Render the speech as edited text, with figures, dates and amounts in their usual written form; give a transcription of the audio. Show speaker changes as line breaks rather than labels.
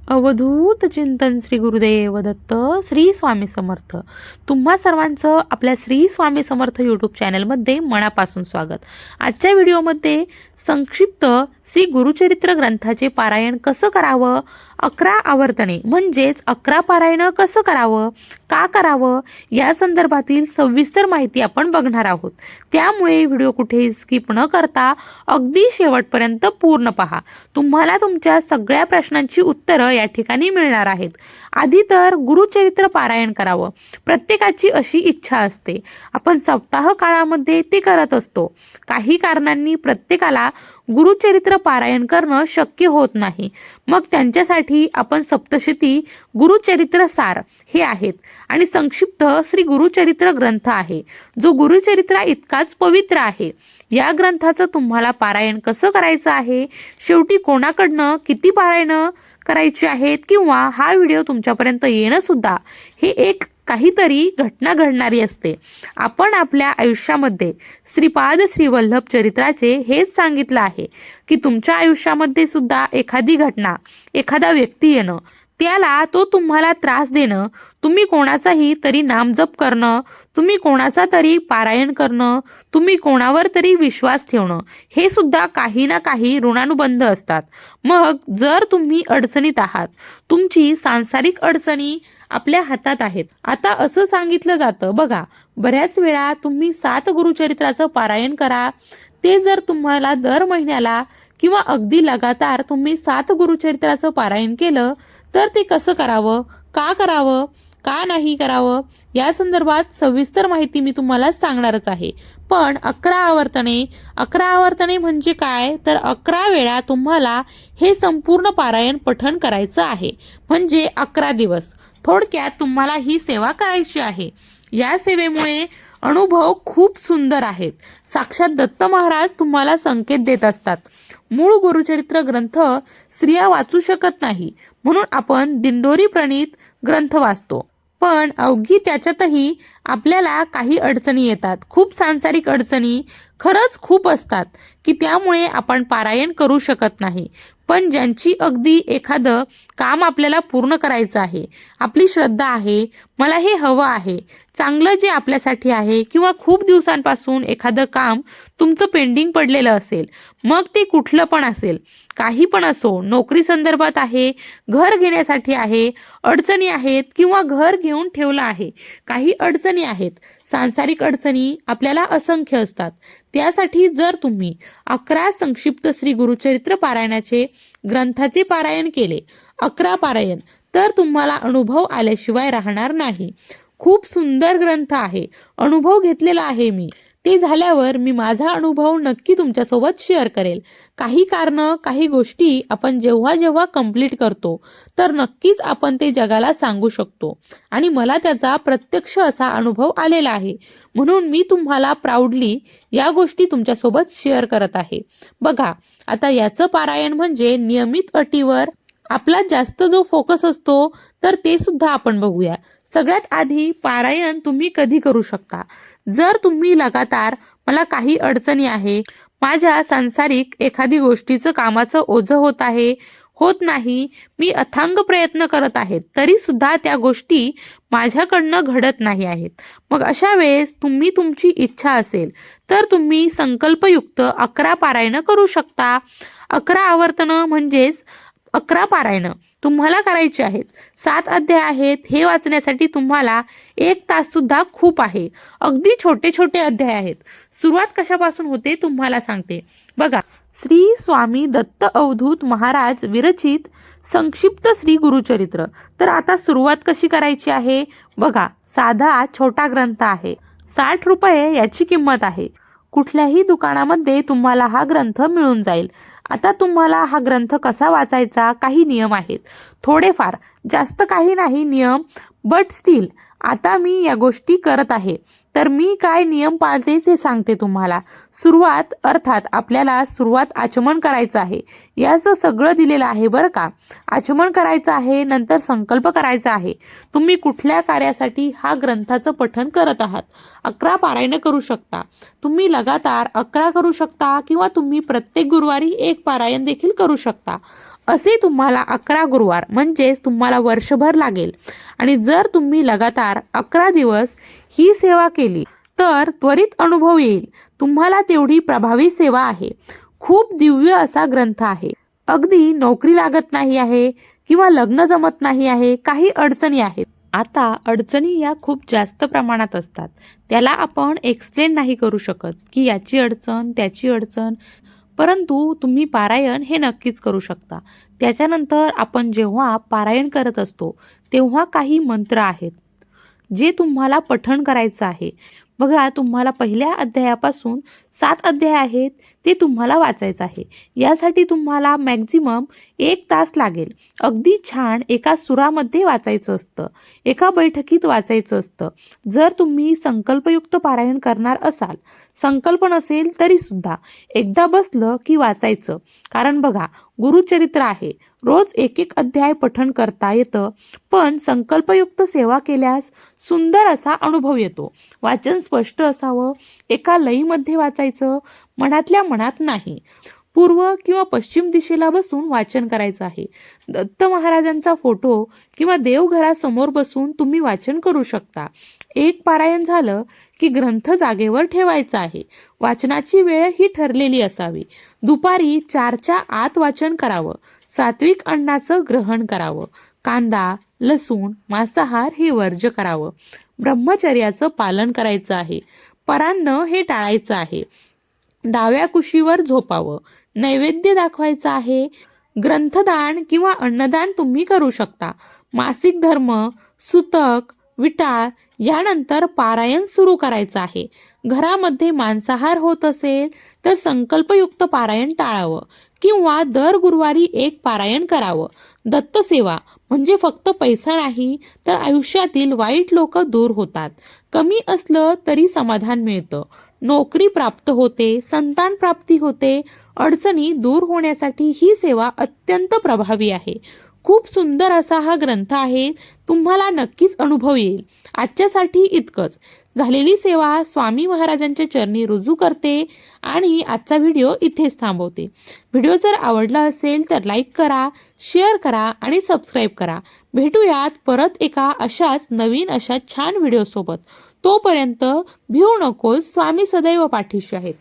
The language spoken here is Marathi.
अवधूत चिंतन श्री गुरुदेव दत्त श्री स्वामी समर्थ. तुम्हा सर्वांचं आपल्या श्री स्वामी समर्थ यूट्यूब चॅनलमध्ये मनापासून स्वागत. आजच्या व्हिडिओमध्ये संक्षिप्त श्री गुरुचरित्र ग्रंथाचे पारायण कसं करावं, 11 आवर्तने म्हणजेच 11 पारायण कसं करावं, का करावं या संदर्भातील सविस्तर माहिती आपण बघणार आहोत. त्यामुळे व्हिडिओ कुठेही स्किप न करता अगदी शेवटपर्यंत पूर्ण पहा. तुम्हाला तुमच्या सगळ्या प्रश्नांची उत्तरं या ठिकाणी मिळणार आहेत. आधी तर गुरुचरित्र पारायण करावं प्रत्येकाची अशी इच्छा असते. आपण सप्ताह काळामध्ये ते करत असतो. काही कारणांनी प्रत्येकाला गुरुचरित्र पारायण करणं शक्य होत नाही. मग त्यांच्यासाठी आपण सप्तशती, गुरुचरित्र सार हे आहेत आणि संक्षिप्त श्री गुरुचरित्र ग्रंथ आहे, जो गुरुचरित्रा इतकाच पवित्र आहे. या ग्रंथाचं तुम्हाला पारायण कसं करायचं आहे, शेवटी कोणाकडनं किती पारायण करायची आहेत किंवा हा व्हिडिओ तुमच्यापर्यंत येणं सुद्धा हे एक काहीतरी घटना घडणारी असते. आपण आपल्या आयुष्यामध्ये श्रीपाद श्री वल्लभ चरित्राचे हेच सांगितलं आहे की तुमच्या आयुष्यामध्ये सुद्धा एखादी घटना, एखादा व्यक्ती येणं, त्याला तो तुम्हाला त्रास देणं, तुम्ही कोणाचाही तरी नामजप करणं, तुम्ही कोणाचा तरी पारायण करणं, तुम्ही कोणावर तरी विश्वास ठेवणं, हे सुद्धा काही ना काही ऋणानुबंध असतात. मग जर तुम्ही अडचणीत आहात, तुमची सांसारिक अडचणी आपल्या हातात आहेत. आता असं सांगितलं जातं बघा, बऱ्याच वेळा तुम्ही 7 गुरुचरित्राचं पारायण करा. ते जर तुम्हाला दर महिन्याला किंवा अगदी लगातार तुम्ही 7 गुरुचरित्राचं पारायण केलं तर ते कसं करावं, का करावं, का नाही करावं या संदर्भात सविस्तर माहिती मी तुम्हाला सांगणारच आहे. पण 11 आवर्तने म्हणजे काय, तर 11 वेळा तुम्हाला हे संपूर्ण पारायण पठण करायचं आहे, म्हणजे 11 दिवस. थोडक्यात तुम्हाला ही सेवा करायची आहे. या सेवेमुळे अनुभव खूप सुंदर आहेत. साक्षात दत्त महाराज तुम्हाला संकेत देत असतात. मूळ गुरुचरित्र ग्रंथ स्त्रिया वाचू शकत नाही, म्हणून आपण दिंडोरी प्रणीत ग्रंथ वाचतो. पण अवघी त्याच्यातही आपल्याला काही अडचणी येतात. खूप सांसारिक अडचणी खरंच खूप असतात की त्यामुळे आपण पारायण करू शकत नाही. पण ज्यांची अगदी एखादं काम आपल्याला पूर्ण करायचं आहे, आपली श्रद्धा आहे, मला हे हवं आहे, चांगलं जे आपल्यासाठी आहे, किंवा खूप दिवसांपासून एखादं काम तुमचं पेंडिंग पडलेलं असेल, मग ते कुठलं पण असेल, काही पण असो, नोकरी संदर्भात आहे, घर घेण्यासाठी आहे, अडचणी आहेत, किंवा घर घेऊन ठेवलं आहे, काही अडचणी आहेत, सांसारिक अडचणी आपल्याला असंख्य असतात. त्यासाठी जर तुम्ही 11 संक्षिप्त श्री गुरुचरित्र पारायणाचे ग्रंथाचे पारायण केले, 11 पारायण, तर तुम्हाला अनुभव आल्याशिवाय राहणार नाही. खूप सुंदर ग्रंथ आहे, अनुभव घेतलेला आहे मी. ते झाल्यावर मी माझा अनुभव नक्की तुमच्यासोबत शेअर करेल. काही कारणं, काही गोष्टी आपण जेव्हा जेव्हा कंप्लीट करतो तर नक्कीच आपण ते जगाला सांगू शकतो आणि मला त्याचा प्रत्यक्ष असा अनुभव आलेला आहे, म्हणून मी तुम्हाला प्राऊडली या गोष्टी तुमच्यासोबत शेअर करत आहे. बघा, आता याचं पारायण म्हणजे नियमित अटीवर आपला जास्त जो फोकस असतो तर ते सुद्धा आपण बघूया. सगळ्यात आधी पारायण तुम्ही कधी करू शकता, जर तुम्ही लगातार मला काही अडचणी आहे, माझ्या सांसारिक एखादी गोष्टीचं कामाचं ओझं होत नाही, मी अथांग प्रयत्न करत आहे, तरी सुद्धा त्या गोष्टी माझ्याकडनं घडत नाही आहेत. मग अशा वेळेस तुम्ही तुमची इच्छा असेल तर तुम्ही संकल्पयुक्त 11 पारायण करू शकता. 11 आवर्तनं म्हणजेच 11 पारायण तुम्हाला करायचे आहेत. 7 अध्याय आहेत. हे वाचण्यासाठी तुम्हाला 1 तास सुद्धा खूप आहे. अगदी छोटे छोटे अध्याय आहेत. सुरुवात कशापासून होते तुम्हाला सांगते. बघा, श्री स्वामी दत्त अवधूत महाराज विरचित संक्षिप्त श्री गुरुचरित्र. तर आता सुरुवात कशी करायची आहे बघा. साधा छोटा ग्रंथ आहे, 60 रुपये याची किंमत आहे. कुठल्याही दुकानामध्ये तुम्हाला हा ग्रंथ मिळून जाईल. आता तुम्हाला हा ग्रंथ कसा वाचायचा, काही नियम आहेत, थोडेफार, जास्त काही नाही नियम, बट स्टील आता मी या गोष्टी करत आहे तर मी काय नियम पाळते ते सांगते तुम्हाला. सुरुवात, अर्थात आपल्याला सुरुवात आचमन करायचं आहे. याचं सगळं दिलेलं आहे बरं का. आचमन करायचं आहे, नंतर संकल्प करायचा आहे. तुम्ही कुठल्या कार्यासाठी हा ग्रंथाचं पठण करत आहात. 11 पारायण करू शकता तुम्ही, लगातार 11 करू शकता, किंवा तुम्ही प्रत्येक गुरुवारी 1 पारायण देखील करू शकता. असे तुम्हाला 11 गुरुवार म्हणजेच तुम्हाला वर्षभर लागेल. आणि जर तुम्ही लगातार 11 दिवस ही सेवा केली तर त्वरित अनुभव येईल. तुम्हाला तेवढी प्रभावी सेवा आहे. खूप दिव्य असा ग्रंथ आहे. अगदी नोकरी लागत नाही आहे किंवा लग्न जमत नाही आहे, काही अडचणी आहेत. आता अडचणी या खूप जास्त प्रमाणात असतात. त्याला आपण एक्सप्लेन नाही करू शकत की याची अडचण, त्याची अडचण. परंतु तुम्ही पारायण हे नक्कीच करू शकता. त्याच्यानंतर आपण जेव्हा पारायण करत असतो तेव्हा काही मंत्र आहेत जे तुम्हाला पठण करायचं आहे. बघा, तुम्हाला पहिल्या अध्यायापासून 7 अध्याय आहेत ते तुम्हाला वाचायचं आहे. यासाठी तुम्हाला मॅक्झिमम 1 तास लागेल. अगदी छान एका सुरामध्ये वाचायचं असतं, एका बैठकीत वाचायचं असतं. जर तुम्ही संकल्पयुक्त पारायण करणार असाल, संकल्प नसेल तरीसुद्धा एकदा बसलं की वाचायचं. कारण बघा, गुरुचरित्र आहे, रोज एक एक अध्याय पठण करता येतं. पण संकल्पयुक्त सेवा केल्यास सुंदर असा अनुभव येतो. वाचन स्पष्ट असावं, एका लईमध्ये वाचायचं, मनातल्या मनात नाही. पूर्व किंवा पश्चिम दिशेला बसून वाचन करायचं आहे. दत्त महाराजांचा फोटो किंवा देवघरासमोर बसून तुम्ही वाचन करू शकता. एक पारायण झालं की ग्रंथ जागेवर ठेवायचा आहे. वाचनाची वेळ ही ठरलेली असावी. दुपारी 4च्या आत वाचन करावं. सात्विक अन्नाचं ग्रहण करावं. कांदा, लसूण, मांसाहार हे वर्ज्य करावं. ब्रह्मचर्याचं पालन करायचं आहे. परान्न हे टाळायचं आहे. डाव्या कुशीवर झोपावं. नैवेद्य दाखवायचा आहे. ग्रंथदान किंवा अन्नदान तुम्ही करू शकता. मासिक धर्म, सुतक, विटाळ यानंतर पारायण सुरू करायचं आहे. घरामध्ये मांसाहार होत असेल तर संकल्पयुक्त पारायण टाळावं किंवा दर गुरुवारी एक पारायण करावं. दत्तसेवा म्हणजे फक्त पैसा नाही तर आयुष्यातील वाईट लोक दूर होतात. कमी असलं तरी समाधान मिळतं. नोकरी प्राप्त होते, संतान प्राप्ती होते. अडचणी दूर होण्यासाठी ही सेवा अत्यंत प्रभावी आहे. खूप सुंदर असा हा ग्रंथ आहे. तुम्हाला नक्कीच अनुभव येईल. आजच्यासाठी इतकंच. झालेली सेवा स्वामी महाराजांच्या चरणी रुजू करते आणि आजचा व्हिडिओ इथेच थांबवते. व्हिडिओ जर आवडला असेल तर लाईक करा, शेअर करा आणि सबस्क्राईब करा. भेटूयात परत एका अशाच नवीन अशा छान व्हिडिओसोबत. तोपर्यंत भिवू नकोस, स्वामी सदैव पाठीशी आहेत.